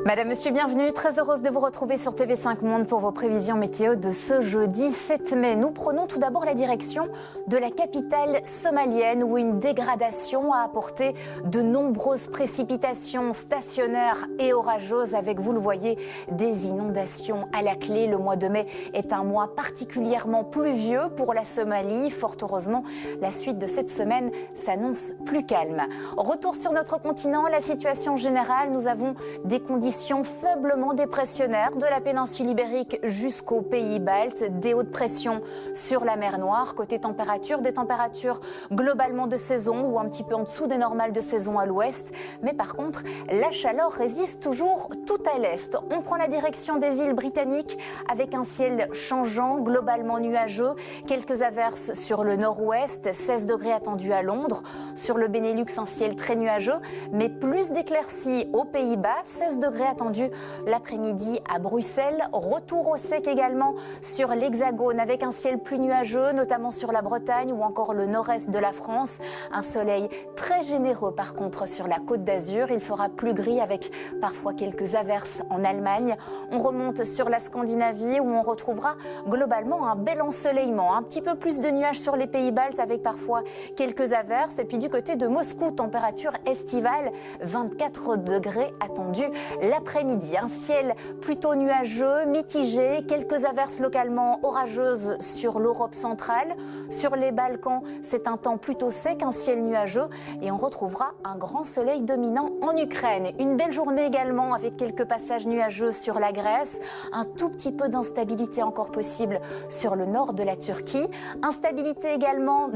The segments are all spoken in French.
Madame, Monsieur, bienvenue. Très heureuse de vous retrouver sur TV5 Monde pour vos prévisions météo de ce jeudi 7 mai. Nous prenons tout d'abord la direction de la capitale somalienne où une dégradation a apporté de nombreuses précipitations stationnaires et orageuses avec, vous le voyez, des inondations à la clé. Le mois de mai est un mois particulièrement pluvieux pour la Somalie. Fort heureusement, la suite de cette semaine s'annonce plus calme. Retour sur notre continent, la situation générale, nous avons des conditions faiblement dépressionnaires de la péninsule ibérique jusqu'aux pays baltes, des hautes pressions sur la mer Noire. Côté température, des températures globalement de saison ou un petit peu en dessous des normales de saison à l'ouest. Mais par contre, la chaleur résiste toujours tout à l'est. On prend la direction des îles britanniques avec un ciel changeant, globalement nuageux. Quelques averses sur le nord-ouest, 16 degrés attendus à Londres. Sur le Benelux, un ciel très nuageux, mais plus d'éclaircies aux Pays-Bas, 16 degrés attendus l'après-midi à Bruxelles. Retour au sec également sur l'Hexagone avec un ciel plus nuageux, notamment sur la Bretagne ou encore le nord-est de la France. Un soleil très généreux par contre sur la Côte d'Azur. Il fera plus gris avec parfois quelques averses en Allemagne. On remonte sur la Scandinavie où on retrouvera globalement un bel ensoleillement. Un petit peu plus de nuages sur les pays baltes avec parfois quelques averses. Et puis du côté de Moscou, température estivale, 24 degrés attendus l'après-midi. Un ciel plutôt nuageux, mitigé, quelques averses localement orageuses sur l'Europe centrale. Sur les Balkans, c'est un temps plutôt sec, un ciel nuageux et on retrouvera un grand soleil dominant en Ukraine. Une belle journée également avec quelques passages nuageux sur la Grèce, un tout petit peu d'instabilité encore possible sur le nord de la Turquie. Instabilité également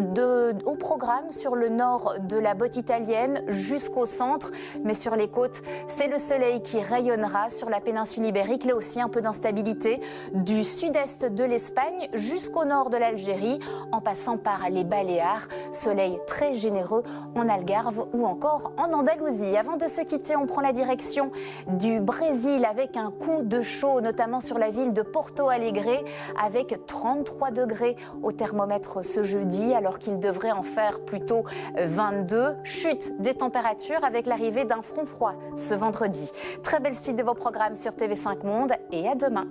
au programme sur le nord de la botte italienne jusqu'au centre, mais sur les côtes, c'est le soleil qui rayonnera sur la péninsule ibérique. Là aussi, un peu d'instabilité du sud-est de l'Espagne jusqu'au nord de l'Algérie, en passant par les Baléares. Soleil très généreux en Algarve ou encore en Andalousie. Avant de se quitter, on prend la direction du Brésil avec un coup de chaud, notamment sur la ville de Porto Alegre, avec 33 degrés au thermomètre ce jeudi, alors qu'il devrait en faire plutôt 22. Chute des températures avec l'arrivée d'un front froid ce vendredi. Très belle suite de vos programmes sur TV5 Monde et à demain.